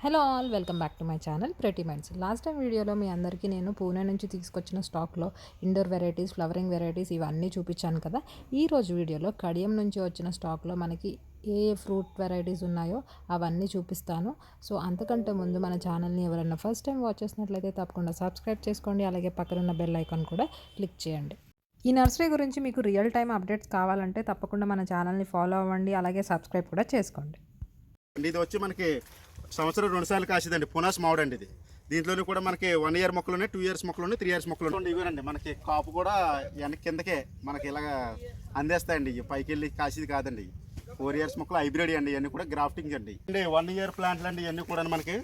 Hello all, welcome back to my channel pretty minds. Last time వీడియోలో మీ అందరికీ నేను పూణే నుంచి తీసుకొచ్చిన స్టాక్లో ఇండోర్ వెరైటీస్, ఫ్లవరింగ్ వెరైటీస్ ఇవన్నీ చూపించాను కదా. ఈరోజు వీడియోలో కడియం నుంచి వచ్చిన స్టాక్లో మనకి ఏ ఫ్రూట్ వెరైటీస్ ఉన్నాయో అవన్నీ చూపిస్తాను. సో అంతకంటే ముందు మన ఛానల్ని ఎవరైనా ఫస్ట్ టైం వాచ్ చేసినట్లయితే తప్పకుండా సబ్స్క్రైబ్ చేసుకోండి. అలాగే పక్కనున్న బెల్ ఐకాన్ కూడా క్లిక్ చేయండి. ఈ నర్సరీ గురించి మీకు రియల్ టైం అప్డేట్స్ కావాలంటే తప్పకుండా మన ఛానల్ని ఫాలో అవ్వండి. అలాగే సబ్స్క్రైబ్ కూడా చేసుకోండి. ఇది వచ్చి మనకి సంవత్సరం 2 సార్లు కాసేదండి. పునాస్ మామిడి అండి ఇది. దీంట్లోనే కూడా మనకి 1 ఇయర్ మొక్కలు ఉన్నాయి, 2 ఇయర్స్ మొక్కలు ఉన్నాయి, 3 ఇయర్స్ మొక్కలు ఉన్నాయి. ఇవేనండి మనకి కాపు కూడా వెనక్కి కిందకే మనకి ఇలాగ అందేస్తాయండి. పైకి వెళ్ళి కాసేది కాదండి. 4 ఇయర్స్ మొక్కలు హైబ్రిడ్ అండి. ఇవన్నీ కూడా గ్రాఫ్టింగ్ అండి. 1 ఇయర్ ప్లాంట్లు అండి. ఇవన్నీ కూడా మనకి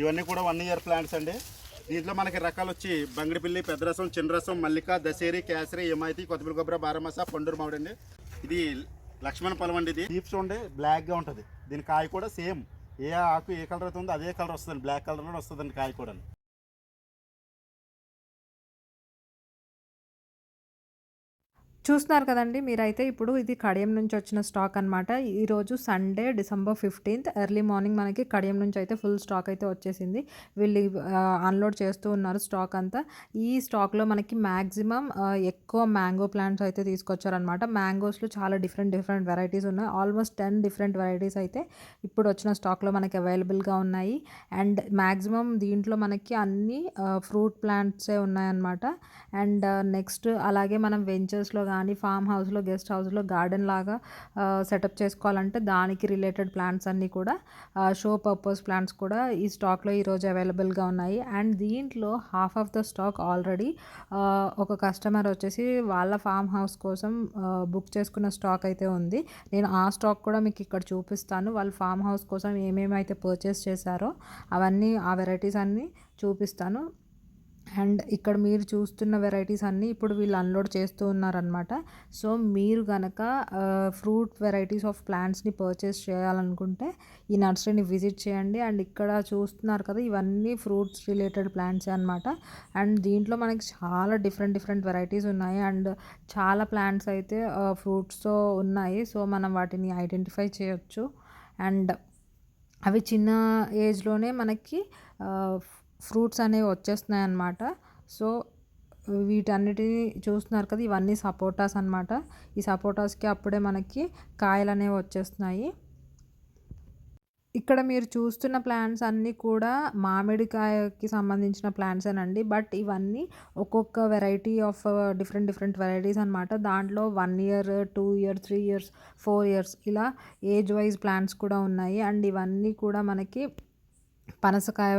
ఇవన్నీ కూడా 1 ఇయర్ ప్లాంట్స్ అండి. దీంట్లో మనకి రకాలు వచ్చి బంగిడిపిల్లి, పెద్దరసం, చిన్నరసం, మల్లిక, దశేరి, కేసరి, ఏమైతే, కొత్తపల్లి కొబ్బరి, బారమస, పండూరు మామిడి అండి. ఇది లక్ష్మణ పొలం అండి. ఇది లీవ్స్ ఉండే బ్లాక్గా ఉంటుంది. దీని కాయ కూడా సేమ్ ఏ ఆకు ఏ కలర్ అవుతుందో అదే కలర్ వస్తుందండి. బ్లాక్ కలర్లో వస్తుందండి కాయ కూడా. చూస్తున్నారు కదండి మీరైతే. ఇప్పుడు ఇది కడియం నుంచి వచ్చిన స్టాక్ అనమాట. ఈరోజు Sunday December 15th early morning మనకి కడియం నుంచి అయితే ఫుల్ స్టాక్ అయితే వచ్చేసింది. వీళ్ళు అన్లోడ్ చేస్తూ ఉన్నారు స్టాక్ అంతా. ఈ స్టాక్లో మనకి మ్యాక్సిమం ఎక్కువ మ్యాంగో ప్లాంట్స్ అయితే తీసుకొచ్చారనమాట. మ్యాంగోస్లో చాలా డిఫరెంట్ వెరైటీస్ ఉన్నాయి. ఆల్మోస్ట్ 10 డిఫరెంట్ వెరైటీస్ అయితే ఇప్పుడు వచ్చిన స్టాక్లో మనకి అవైలబుల్గా ఉన్నాయి. అండ్ మ్యాక్సిమం దీంట్లో మనకి అన్ని ఫ్రూట్ ప్లాంట్సే ఉన్నాయన్నమాట. అండ్ నెక్స్ట్ అలాగే మనం వెంచర్స్లో కానీ ఫామ్ హౌస్లో, గెస్ట్ హౌస్లో గార్డెన్ లాగా సెటప్ చేసుకోవాలంటే దానికి రిలేటెడ్ ప్లాంట్స్ అన్నీ కూడా షో పర్పస్ ప్లాంట్స్ కూడా ఈ స్టాక్లో ఈరోజు అవైలబుల్గా ఉన్నాయి. అండ్ దీంట్లో half of the stock already ఒక కస్టమర్ వచ్చేసి వాళ్ళ ఫామ్ హౌస్ కోసం బుక్ చేసుకున్న స్టాక్ అయితే ఉంది. నేను ఆ స్టాక్ కూడా మీకు ఇక్కడ చూపిస్తాను. వాళ్ళ ఫామ్ హౌస్ కోసం ఏమేమైతే పర్చేస్ చేశారో అవన్నీ, ఆ వెరైటీస్ అన్నీ చూపిస్తాను. అండ్ ఇక్కడ మీరు చూస్తున్న వెరైటీస్ అన్నీ ఇప్పుడు వీళ్ళు అన్లోడ్ చేస్తూ ఉన్నారనమాట. సో మీరు కనుక ఫ్రూట్ వెరైటీస్ ఆఫ్ ప్లాంట్స్ని పర్చేస్ చేయాలనుకుంటే ఈ నర్సరీని విజిట్ చేయండి. అండ్ ఇక్కడ చూస్తున్నారు కదా, ఇవన్నీ ఫ్రూట్స్ రిలేటెడ్ ప్లాంట్స్ అనమాట. అండ్ దీంట్లో మనకి చాలా డిఫరెంట్ వెరైటీస్ ఉన్నాయి. అండ్ చాలా ప్లాంట్స్ అయితే ఫ్రూట్స్తో ఉన్నాయి. సో మనం వాటిని ఐడెంటిఫై చేయొచ్చు. అండ్ అవి చిన్న ఏజ్లోనే మనకి ఫ్రూట్స్ అనేవి వచ్చేస్తున్నాయి అన్నమాట. సో వీటన్నిటిని చూస్తున్నారు కదా, ఇవన్నీ సపోటాస్ అనమాట. ఈ సపోటాస్కి అప్పుడే మనకి కాయలు అనేవి వచ్చేస్తున్నాయి. ఇక్కడ మీరు చూస్తున్న ప్లాంట్స్ అన్నీ కూడా మామిడికాయకి సంబంధించిన ప్లాంట్సేనండి. బట్ ఇవన్నీ ఒక్కొక్క వెరైటీ ఆఫ్ డిఫరెంట్ వెరైటీస్ అనమాట. దాంట్లో 1 ఇయర్, 2 ఇయర్స్, 3 ఇయర్స్, 4 ఇయర్స్ ఇలా ఏజ్ వైజ్ ప్లాంట్స్ కూడా ఉన్నాయి. అండ్ ఇవన్నీ కూడా మనకి పనసకాయ,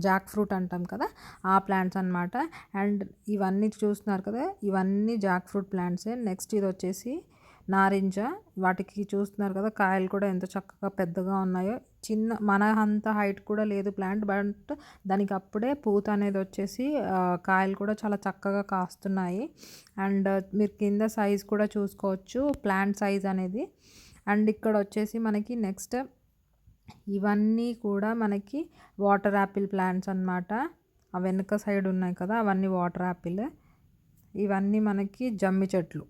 జాక్ ఫ్రూట్ అంటాం కదా, ఆ ప్లాంట్స్ అనమాట. అండ్ ఇవన్నీ చూస్తున్నారు కదా, ఇవన్నీ జాక్ ఫ్రూట్ ప్లాంట్సే. నెక్స్ట్ ఇది వచ్చేసి నారింజ. వాటికి చూస్తున్నారు కదా, కాయలు కూడా ఎంత చక్కగా పెద్దగా ఉన్నాయో. చిన్న మన అంత హైట్ కూడా లేదు ప్లాంట్, బట్ దానికి అప్పుడే పూత అనేది వచ్చేసి కాయలు కూడా చాలా చక్కగా కాస్తున్నాయి. అండ్ మీరు కింద సైజ్ కూడా చూసుకోవచ్చు, ప్లాంట్ సైజ్ అనేది. అండ్ ఇక్కడ వచ్చేసి మనకి నెక్స్ట్ ఇవన్నీ కూడా మనకి వాటర్ యాపిల్ ప్లాంట్స్ అనమాట. ఆ వెనుక సైడ్ ఉన్నాయి కదా, అవన్నీ వాటర్ యాపిల్. ఇవన్నీ మనకి జమ్మి చెట్లు.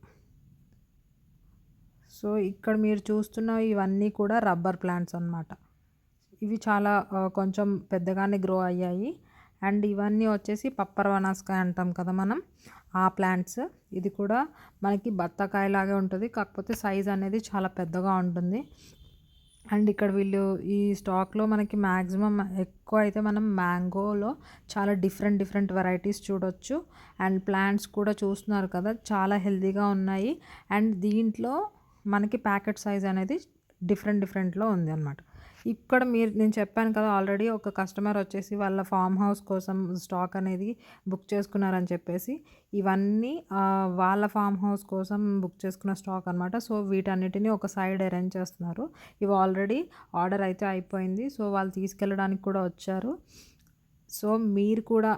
సో ఇక్కడ మీరు చూస్తున్న ఇవన్నీ కూడా రబ్బర్ ప్లాంట్స్ అనమాట. ఇవి చాలా కొంచెం పెద్దగానే గ్రో అయ్యాయి. అండ్ ఇవన్నీ వచ్చేసి పప్పరవనాస్కాయ అంటాం కదా మనం, ఆ ప్లాంట్స్. ఇది కూడా మనకి బత్తాకాయలాగే ఉంటుంది, కాకపోతే సైజ్ అనేది చాలా పెద్దగా ఉంటుంది. అండ్ ఇక్కడ వీళ్ళు ఈ స్టాక్లో మనకి మ్యాక్సిమం ఎక్కువ అయితే మనం మ్యాంగోలో చాలా డిఫరెంట్ వెరైటీస్ చూడొచ్చు. అండ్ ప్లాంట్స్ కూడా చూస్తున్నారు కదా, చాలా హెల్తీగా ఉన్నాయి. అండ్ దీంట్లో మనకి ప్యాకెట్ సైజ్ అనేది డిఫరెంట్లో ఉంది అనమాట. ఇక్కడ నేను చెప్పాను కదా ఆల్రెడీ, ఒక కస్టమర్ వచ్చేసి వాళ్ళ ఫామ్ హౌస్ కోసం స్టాక్ అనేది బుక్ చేసుకున్నారని చెప్పేసి, ఇవన్నీ వాళ్ళ ఫామ్ హౌస్ కోసం బుక్ చేసుకున్న స్టాక్ అనమాట. సో వీటన్నిటిని ఒక సైడ్ అరేంజ్ చేస్తున్నారు. ఇవి ఆల్రెడీ ఆర్డర్ అయితే అయిపోయింది. సో వాళ్ళు తీసుకెళ్ళడానికి కూడా వచ్చారు. సో మీరు కూడా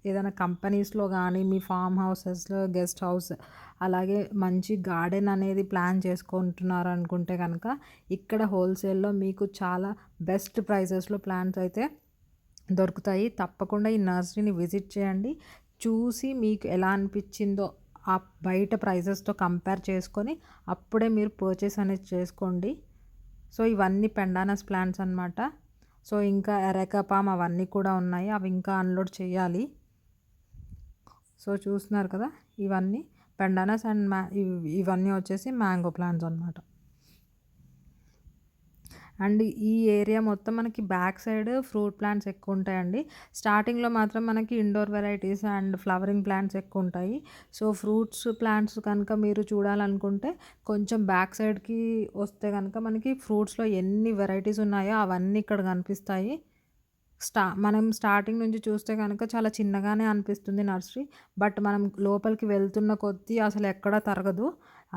ఏదైనా కంపెనీస్లో కానీ, మీ ఫామ్ హౌసెస్లో, గెస్ట్ హౌస్, అలాగే మంచి గార్డెన్ అనేది ప్లాన్ చేసుకుంటున్నారు అనుకుంటే కనుక ఇక్కడ హోల్సేల్లో మీకు చాలా బెస్ట్ ప్రైజెస్లో ప్లాంట్స్ అయితే దొరుకుతాయి. తప్పకుండా ఈ నర్సరీని విజిట్ చేయండి. చూసి మీకు ఎలా అనిపించిందో ఆ బయట ప్రైజెస్తో కంపేర్ చేసుకొని అప్పుడే మీరు పర్చేస్ అనేది చేసుకోండి. సో ఇవన్నీ పెండానస్ ప్లాంట్స్ అనమాట. సో ఇంకా ఎరేకా పామ్ అవన్నీ కూడా ఉన్నాయి, అవి ఇంకా అన్లోడ్ చేయాలి. సో చూస్తున్నారు కదా, ఇవన్నీ పెండానస్ అండ్ ఇవన్నీ వచ్చేసి మ్యాంగో ప్లాంట్స్ అనమాట. అండ్ ఈ ఏరియా మొత్తం మనకి బ్యాక్ సైడ్ ఫ్రూట్ ప్లాంట్స్ ఎక్కువ ఉంటాయండి. స్టార్టింగ్లో మాత్రం మనకి indoor varieties and flowering plants ఎక్కువ ఉంటాయి. సో ఫ్రూట్స్ ప్లాంట్స్ కనుక మీరు చూడాలనుకుంటే కొంచెం బ్యాక్ సైడ్కి వస్తే కనుక మనకి ఫ్రూట్స్లో ఎన్ని వెరైటీస్ ఉన్నాయో అవన్నీ ఇక్కడ కనిపిస్తాయి. మనం స్టార్టింగ్ నుంచి చూస్తే కనుక చాలా చిన్నగానే అనిపిస్తుంది నర్సరీ, బట్ మనం లోపలికి వెళ్తున్న కొద్దీ అసలు ఎక్కడా తరగదు.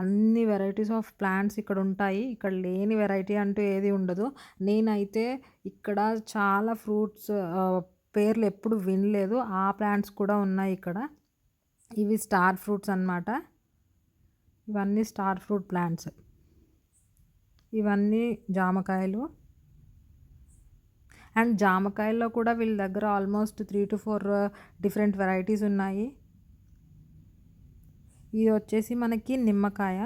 అన్ని వెరైటీస్ ఆఫ్ ప్లాంట్స్ ఇక్కడ ఉంటాయి. ఇక్కడ లేని వెరైటీ అంటూ ఏది ఉండదు. నేనైతే ఇక్కడ చాలా ఫ్రూట్స్ పేర్లు ఎప్పుడు వినలేదు, ఆ ప్లాంట్స్ కూడా ఉన్నాయి ఇక్కడ. ఇవి స్టార్ ఫ్రూట్స్ అన్నమాట. ఇవన్నీ స్టార్ ఫ్రూట్ ప్లాంట్స్. ఇవన్నీ జామకాయలు. అండ్ జామకాయల్లో కూడా వీళ్ళ దగ్గర ఆల్మోస్ట్ 3 to 4 డిఫరెంట్ వెరైటీస్ ఉన్నాయి. ఇది వచ్చేసి మనకి నిమ్మకాయ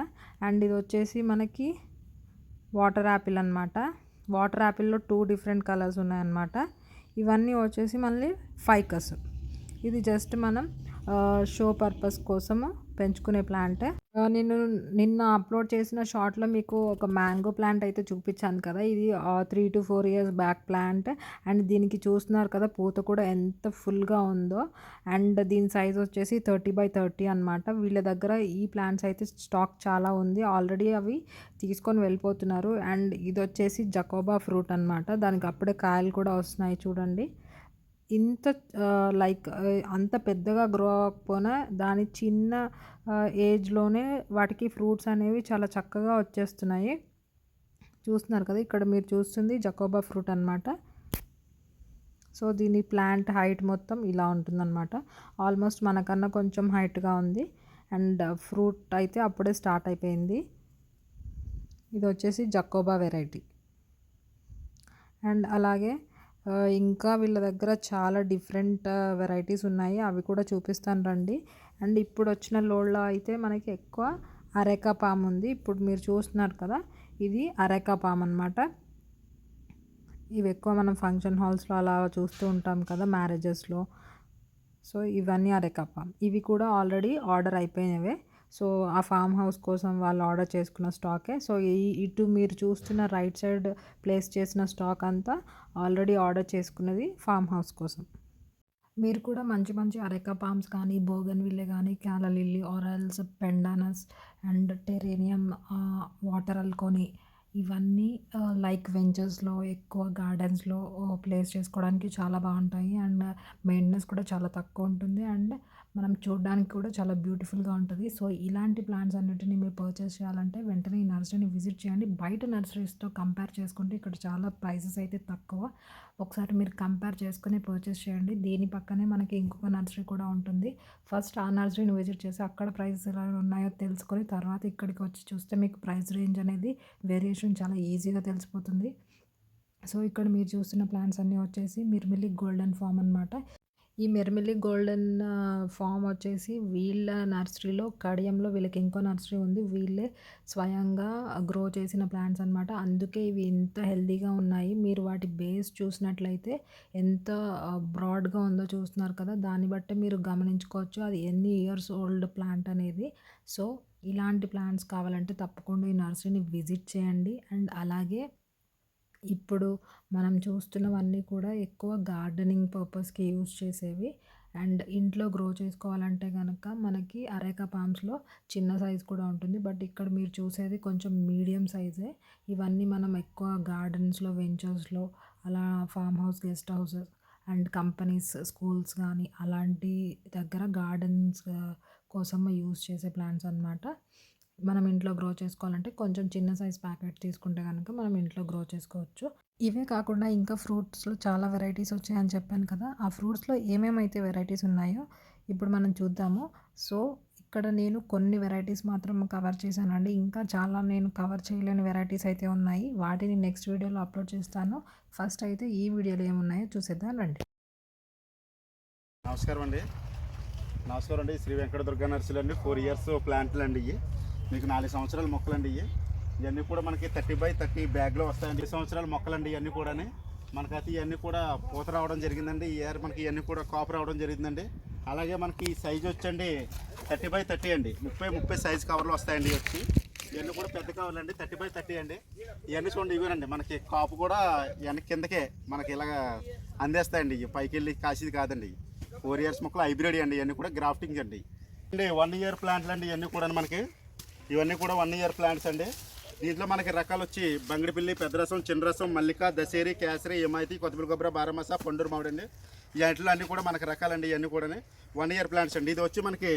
అండ్ ఇది వచ్చేసి మనకి వాటర్ యాపిల్ అనమాట. వాటర్ యాపిల్లో 2 డిఫరెంట్ కలర్స్ ఉన్నాయన్నమాట. ఇవన్నీ వచ్చేసి మళ్ళీ ఫైకస్. ఇది జస్ట్ మనం షో పర్పస్ కోసము పెంచుకునే ప్లాంటే. నేను నిన్న అప్లోడ్ చేసిన షార్ట్లో మీకు ఒక మ్యాంగో ప్లాంట్ అయితే చూపించాను కదా, ఇది 3 to 4 years back plant. And దీనికి చూస్తున్నారు కదా పూత కూడా ఎంత ఫుల్గా ఉందో. అండ్ దీని సైజ్ వచ్చేసి 30 by 30 అనమాట. వీళ్ళ దగ్గర ఈ ప్లాంట్స్ అయితే స్టాక్ చాలా ఉంది, ఆల్రెడీ అవి తీసుకొని వెళ్ళిపోతున్నారు. అండ్ ఇది వచ్చేసి జకోబా ఫ్రూట్ అనమాట. దానికి అప్పుడే కాయలు కూడా వస్తున్నాయి చూడండి. ఇంత అంత పెద్దగా గ్రో అవ్వకపోయినా దాని చిన్న ఏజ్లోనే వాటికి ఫ్రూట్స్ అనేవి చాలా చక్కగా వచ్చేస్తున్నాయి. చూస్తున్నారు కదా, ఇక్కడ మీరు చూస్తుంది జకోబా ఫ్రూట్ అనమాట. సో దీని ప్లాంట్ హైట్ మొత్తం ఇలా ఉంటుందన్నమాట. ఆల్మోస్ట్ మనకన్నా కొంచెం హైట్గా ఉంది. అండ్ ఫ్రూట్ అయితే అప్పుడే స్టార్ట్ అయిపోయింది. ఇది వచ్చేసి జకోబా వెరైటీ. అండ్ అలాగే ఇంకా వీళ్ళ దగ్గర చాలా డిఫరెంట్ వెరైటీస్ ఉన్నాయి, అవి కూడా చూపిస్తాను రండి. అండ్ ఇప్పుడు వచ్చిన లోడ్లో అయితే మనకి ఎక్కువ అరేకా పామ్ ఉంది. ఇప్పుడు మీరు చూస్తున్నారు కదా, ఇది అరేకా పామ్ అనమాట. ఇవి ఎక్కువ మనం ఫంక్షన్ హాల్స్లో అలా చూస్తూ ఉంటాం కదా, మ్యారేజెస్లో. సో ఇవన్నీ అరేకా పామ్. ఇవి కూడా ఆల్రెడీ ఆర్డర్ అయిపోయినవే. సో ఆ ఫామ్ హౌస్ కోసం వాళ్ళు ఆర్డర్ చేసుకున్న స్టాకే. సో ఇటు మీరు చూస్తున్న రైట్ సైడ్ ప్లేస్ చేసిన స్టాక్ అంతా ఆల్రెడీ ఆర్డర్ చేసుకున్నది ఫామ్ హౌస్ కోసం. మీరు కూడా మంచి మంచి అరేకా పామ్స్ కానీ, బోగన్విల్లే కానీ, క్యాలా లిల్లీ, ఆరల్స్, పెండానస్ అండ్ టెరేనియం, వాటర్ అల్కోని, ఇవన్నీ లైక్ వెంచర్స్లో ఎక్కువ గార్డెన్స్లో ప్లేస్ చేసుకోవడానికి చాలా బాగుంటాయి. అండ్ మెయింటెనెన్స్ కూడా చాలా తక్కువ ఉంటుంది. అండ్ మనం చూడడానికి కూడా చాలా బ్యూటిఫుల్గా ఉంటుంది. సో ఇలాంటి ప్లాంట్స్ అన్నిటిని మీరు పర్చేస్ చేయాలంటే వెంటనే ఈ నర్సరీని విజిట్ చేయండి. బయట నర్సరీస్తో కంపేర్ చేసుకుంటే ఇక్కడ చాలా ప్రైసెస్ అయితే తక్కువ. ఒకసారి మీరు కంపేర్ చేసుకుని పర్చేస్ చేయండి. దీని పక్కనే మనకి ఇంకొక నర్సరీ కూడా ఉంటుంది. ఫస్ట్ ఆ నర్సరీని విజిట్ చేసి అక్కడ ప్రైసెస్ ఎలా ఉన్నాయో తెలుసుకొని తర్వాత ఇక్కడికి వచ్చి చూస్తే మీకు ప్రైస్ రేంజ్ అనేది వేరియేషన్ చాలా ఈజీగా తెలిసిపోతుంది. సో ఇక్కడ మీరు చూస్తున్న ప్లాంట్స్ అన్నీ వచ్చేసి మిర్మిలి గోల్డెన్ ఫామ్ అనమాట. ఈ మిర్మిలి గోల్డెన్ ఫామ్ వచ్చేసి వీళ్ళ నర్సరీలో కడియంలో వీళ్ళకి ఇంకో నర్సరీ ఉంది, వీళ్ళే స్వయంగా గ్రో చేసిన ప్లాంట్స్ అనమాట. అందుకే ఇవి ఇంత హెల్తీగా ఉన్నాయి. మీరు వాటి బేస్ చూసినట్లయితే ఎంత బ్రాడ్గా ఉందో చూస్తున్నారు కదా, దాన్ని బట్టి మీరు గమనించుకోవచ్చు అది ఎన్ని ఇయర్స్ ఓల్డ్ ప్లాంట్ అనేది. సో ఇలాంటి ప్లాంట్స్ కావాలంటే తప్పకుండా ఈ నర్సరీని విజిట్ చేయండి. అండ్ అలాగే ఇప్పుడు మనం చూస్తున్నవన్నీ కూడా ఎక్కువ గార్డెనింగ్ పర్పస్కి యూజ్ చేసేవి. అండ్ ఇంట్లో గ్రో చేసుకోవాలంటే కనుక మనకి అరేకా పామ్స్లో చిన్న సైజ్ కూడా ఉంటుంది, బట్ ఇక్కడ మీరు చూసేది కొంచెం మీడియం సైజే. ఇవన్నీ మనం ఎక్కువ గార్డెన్స్లో, వెంచర్స్లో, అలా farm house, guest houses and companies, schools కానీ అలాంటి దగ్గర గార్డెన్స్ కోసం యూజ్ చేసే ప్లాంట్స్ అనమాట. మనం ఇంట్లో గ్రో చేసుకోవాలంటే కొంచెం చిన్న సైజ్ ప్యాకెట్ తీసుకుంటే కనుక మనం ఇంట్లో గ్రో చేసుకోవచ్చు. ఇవే కాకుండా ఇంకా ఫ్రూట్స్లో చాలా వెరైటీస్ వచ్చాయని చెప్పాను కదా, ఆ ఫ్రూట్స్లో ఏమేమైతే వెరైటీస్ ఉన్నాయో ఇప్పుడు మనం చూద్దాము. సో ఇక్కడ నేను కొన్ని వెరైటీస్ మాత్రం కవర్ చేశానండి, ఇంకా చాలా నేను కవర్ చేయలేని వెరైటీస్ అయితే ఉన్నాయి. వాటిని నెక్స్ట్ వీడియోలో అప్లోడ్ చేస్తాను. ఫస్ట్ అయితే ఈ వీడియోలో ఏమున్నాయో చూసేద్దాం రండి. నమస్కారం అండి. శ్రీ వెంకట దుర్గా నర్సరీలు అండి. 4 years ప్లాంట్లు అండి. ఇవి మీకు 4 సంవత్సరాల మొక్కలు అండి. ఇవన్నీ కూడా మనకి 30 by 30 బ్యాగ్లో వస్తాయండి. 2 సంవత్సరాల మొక్కలు అండి. ఇవన్నీ కూడా మనకైతే ఇవన్నీ కూడా పూత రావడం జరిగిందండి. ఈ ఇయర్ మనకి ఇవన్నీ కూడా కాపు రావడం జరిగిందండి. అలాగే మనకి సైజు వచ్చండి 30x30 అండి. 30 సైజు కవర్లు వస్తాయండి వచ్చి. ఇవన్నీ కూడా పెద్ద కవర్లు అండి, 30x30 అండి. ఇవన్నీ చూడండి ఇవేనండి, మనకి కాపు కూడా ఇవన్నీ కిందకే మనకి ఇలాగ అందేస్తాయండి. ఇవి పైకి వెళ్ళి కాసేది కాదండి. 4 ఇయర్స్ మొక్కలు హైబ్రిడ్ అండి. ఇవన్నీ కూడా గ్రాఫ్టింగ్ అండి. 1 ఇయర్ ప్లాంట్లు అండి ఇవన్నీ కూడా మనకి. ఇవన్నీ కూడా 1 ఇయర్ ప్లాంట్స్ అండి. దీంట్లో మనకి రకాలు వచ్చి బంగిడిపిల్లి, పెద్దరసం, చిన్నరసం, మల్లిక, దశేరి, కేసరి, హిమాయతి, కొత్తపల్లి కొబ్బరి, బారమస, పండూరు మామిడి అండి. ఇవాటిలో అన్నీ కూడా మనకి రకాలండి. ఇవన్నీ కూడా 1 ఇయర్ ప్లాంట్స్ అండి. ఇది వచ్చి మనకి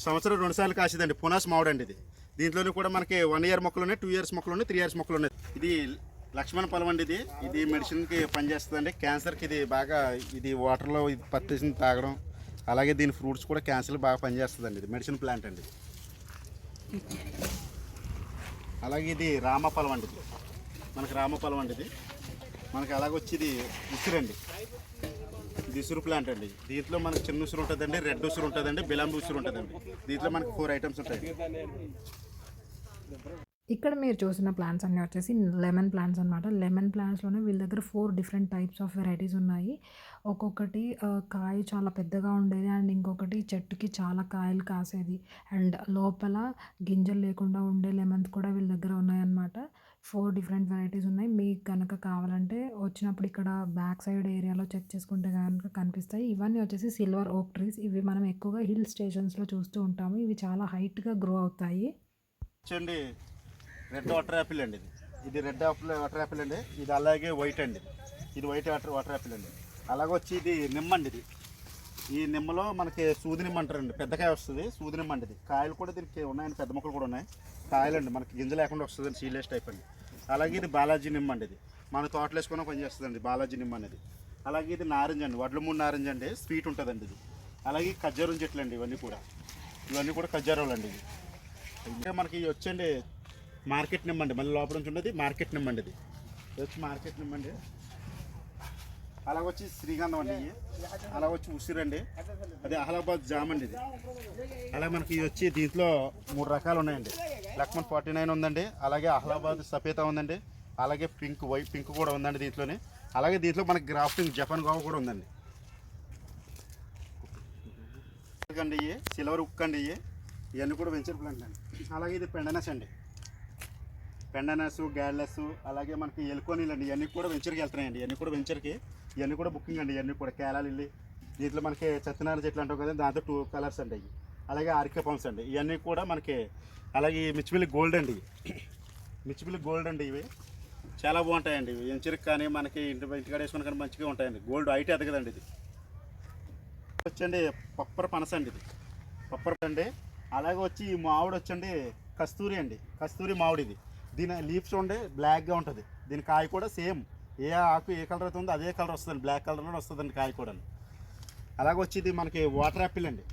సంవత్సరం 2 సార్లు కాసేదండి. పునాస్ మామిడి అండి ఇది. దీంట్లోనే కూడా మనకి 1 ఇయర్ మొక్కలు ఉన్నాయి, 2 ఇయర్స్ మొక్కలు ఉన్నాయి, 3 ఇయర్స్ మొక్కలు ఉన్నాయి. ఇది లక్ష్మణ పొలం అండి. ఇది మెడిసిన్కి పనిచేస్తుందండి. క్యాన్సర్కి ఇది బాగా, ఇది వాటర్లో ఇది పట్టేసి తాగడం, అలాగే దీని ఫ్రూట్స్ కూడా క్యాన్సర్కి బాగా పనిచేస్తుందండి. ఇది మెడిసిన్ ప్లాంట్ అండి. అలాగే ఇది రామఫలం అండి. మనకి రామఫలం అండి. ఇది మనకి అలాగొచ్చి ఇది ఉసిరండి. ఇది ఉసురు ప్లాంట్ అండి. దీంట్లో మనకి చిన్న ఉసురు ఉంటుందండి, రెడ్ ఉసురు ఉంటుందండి, బిలాంబి ఉసురు ఉంటుందండి. దీంట్లో మనకి 4 ఐటమ్స్ ఉంటాయి. ఇక్కడ మీరు చూసిన ప్లాంట్స్ అన్నీ వచ్చేసి లెమన్ ప్లాంట్స్ అనమాట. లెమన్ ప్లాంట్స్లోనే వీళ్ళ దగ్గర 4 డిఫరెంట్ టైప్స్ ఆఫ్ వెరైటీస్ ఉన్నాయి. ఒక్కొక్కటి కాయ చాలా పెద్దగా ఉండేది, అండ్ ఇంకొకటి చెట్టుకి చాలా కాయలు కాసేది, అండ్ లోపల గింజలు లేకుండా ఉండే లెమన్స్ కూడా వీళ్ళ దగ్గర ఉన్నాయన్నమాట. 4 డిఫరెంట్ వెరైటీస్ ఉన్నాయి. మీకు కనుక కావాలంటే వచ్చినప్పుడు ఇక్కడ బ్యాక్ సైడ్ ఏరియాలో చెక్ చేసుకుంటే కనుక కనిపిస్తాయి. ఇవన్నీ వచ్చేసి సిల్వర్ ఓక్ ట్రీస్. ఇవి మనం ఎక్కువగా హిల్ స్టేషన్స్లో చూస్తూ ఉంటాము. ఇవి చాలా హైట్గా గ్రో అవుతాయి. చూడండి, రెడ్ వాటర్ యాపిల్ అండి. ఇది రెడ్ వాటర్ యాపిల్ అండి. ఇది అలాగే వైట్ అండి. ఇది వైట్ వాటర్ యాపిల్ అండి. అలాగే వచ్చి ఇది నిమ్మ అండి. ఈ నిమ్మలో మనకి సూది నిమ్మ అంటారండి. పెద్దకాయ వస్తుంది, సూది నిమ్మ అండి. కాయలు కూడా దీనికి ఉన్నాయండి, పెద్ద మొక్కలు కూడా ఉన్నాయి. కాయలండి మనకి గింజ లేకుండా వస్తుందండి, సీడ్లెస్ టైప్ అండి. అలాగే ఇది బాలాజీ నిమ్మ అండి. ఇది మన తోటలు వేసుకున్న పనిచేస్తుందండి బాలాజీ నిమ్మ అనేది. అలాగే ఇది నారింజ అండి, వడ్లమూడి నారింజ అండి, స్వీట్ ఉంటుందండి ఇది. అలాగే ఖజ్జూరం చెట్లు అండి. ఇవన్నీ కూడా ఖజ్జూరాలు అండి. ఇవి ఇంకా మనకి వచ్చండి మార్కెట్ నిమ్మండి. మళ్ళీ లోపల నుంచి ఉండేది మార్కెట్ నిమ్మండి. ఇది వచ్చి మార్కెట్ నిమ్మండి. అలాగ వచ్చి శ్రీగంధం అండి. అలాగ వచ్చి ఉసిరండి. అది అహ్లాబాద్ జామ్ అండి. ఇది అలాగే మనకి వచ్చి దీంట్లో 3 రకాలు ఉన్నాయండి. లక్ష్మణ్ 49 ఉందండి. అలాగే అహ్లాబాద్ సపేతా ఉందండి. అలాగే పింక్ కూడా ఉందండి దీంట్లోనే. అలాగే దీంట్లో మనకి గ్రాఫ్టింగ్ జపాన్ గోవా కూడా ఉందండి. అండి ఇవి సిల్వర్ ఉక్ అండి. ఇవన్నీ కూడా వెంచర్ ప్లాంట్ అండి. అలాగే ఇది పెండనస్ అండి. పెండనస్, గ్యాడ్లెస్, అలాగే మనకి ఎల్కోనీలు అండి. ఇవన్నీ కూడా వెంచర్కి వెళ్తున్నాయండి. ఇవన్నీ కూడా వెంచర్కి, ఇవన్నీ కూడా బుకింగ్ అండి. ఇవన్నీ కూడా కేరళ ఇల్లి. దీంట్లో మనకి సత్యనారాయణ చెట్లు అంటాం కదా, దాంతో 2 కలర్స్ అండి. ఇవి అలాగే ఆర్కే పంప్స్ అండి. ఇవన్నీ కూడా మనకి అలాగే మిచ్చిపిల్లి గోల్డ్ అండి. మిచ్చిపిల్లి గోల్డ్ అండి. ఇవి చాలా బాగుంటాయండి. ఇవి వెంచర్కి కానీ మనకి ఇంటికాడ వేసుకుని కానీ మంచిగా ఉంటాయండి. గోల్డ్ హైట్ ఎదగదండి. ఇది వచ్చండి పప్పర్ పనస అండి. ఇది పప్పర్ అండి. అలాగే వచ్చి ఈ మామిడి వచ్చండి కస్తూరి అండి. కస్తూరి మామిడి. ఇది దీని లీవ్స్ ఉండే బ్లాక్గా ఉంటుంది. దీని కాయ కూడా సేమ్ ఏ ఆకు ఏ కలర్ అవుతుందో అదే కలర్ వస్తుందండి. బ్లాక్ కలర్లో వస్తుందండి కాయ కూడా. అలాగే వచ్చి ఇది మనకి వాటర్ యాపిల్ అండి.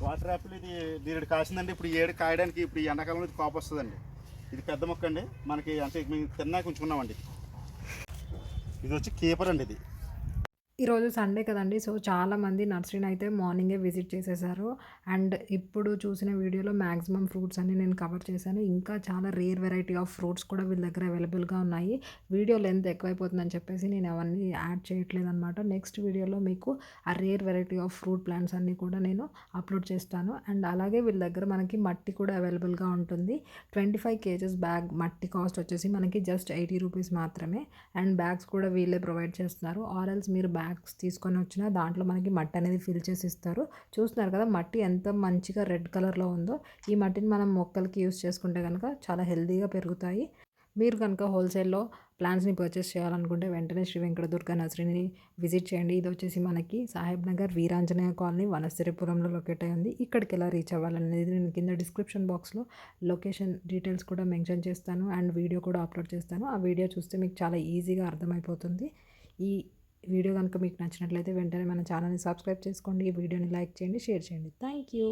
వాటర్ యాపిల్ ఇది దీనికి కాసిందండి. ఇప్పుడు 7 కాయడానికి ఇప్పుడు ఈ ఎండాకాలంలో ఇది కాపు వస్తుందండి. ఇది పెద్ద మొక్క అండి. మనకి అంటే మేము తిన్నాక ఉంచుకున్నామండి. ఇది వచ్చి కీపర్ అండి. ఇది ఈరోజు సండే కదండి. సో చాలామంది నర్సరీని అయితే మార్నింగే విజిట్ చేసేసారు. అండ్ ఇప్పుడు చూసిన వీడియోలో మ్యాక్సిమం ఫ్రూట్స్ అన్ని నేను కవర్ చేశాను. ఇంకా చాలా రేర్ వెరైటీ ఆఫ్ ఫ్రూట్స్ కూడా వీళ్ళ దగ్గర అవైలబుల్గా ఉన్నాయి. వీడియో లెంత్ ఎక్కువైపోతుందని చెప్పేసి నేను అవన్నీ యాడ్ చేయట్లేదు అనమాట. నెక్స్ట్ వీడియోలో మీకు ఆ rare variety of fruit plants అన్నీ కూడా నేను అప్లోడ్ చేస్తాను. అండ్ అలాగే వీళ్ళ దగ్గర మనకి మట్టి కూడా అవైలబుల్గా ఉంటుంది. 25 kgs బ్యాగ్ మట్టి కాస్ట్ వచ్చేసి మనకి జస్ట్ 80 రూపీస్ మాత్రమే. అండ్ బ్యాగ్స్ కూడా వీళ్ళే ప్రొవైడ్ చేస్తున్నారు. ఆర్ఎల్స్ మీరు బ్యాగ్స్ తీసుకొని వచ్చినా దాంట్లో మనకి మట్టి అనేది ఫిల్ చేసి ఇస్తారు. చూస్తున్నారు కదా మట్టి ఎంత మంచిగా రెడ్ కలర్లో ఉందో. ఈ మట్టిని మనం మొక్కలకి యూస్ చేసుకుంటే కనుక చాలా హెల్తీగా పెరుగుతాయి. మీరు కనుక హోల్సేల్లో ప్లాంట్స్ని పర్చేస్ చేయాలనుకుంటే వెంటనే శ్రీ వెంకట దుర్గా నర్సరీని విజిట్ చేయండి. ఇది వచ్చేసి మనకి సాహెబ్ నగర్ వీరాంజనేయ కాలనీ వనస్థిరిపురంలో లొకేట్ అయ్యింది. ఇక్కడికి ఎలా రీచ్ అవ్వాలనేది నేను కింద డిస్క్రిప్షన్ బాక్స్లో లొకేషన్ డీటెయిల్స్ కూడా మెన్షన్ చేస్తాను. అండ్ వీడియో కూడా అప్లోడ్ చేస్తాను. ఆ వీడియో చూస్తే మీకు చాలా ఈజీగా అర్థమైపోతుంది. ఈ వీడియో కనుక మీకు నచ్చినట్లయితే వెంటనే మన ఛానల్ని సబ్స్క్రైబ్ చేసుకోండి. ఈ వీడియోని లైక్ చేయండి, షేర్ చేయండి. Thank you.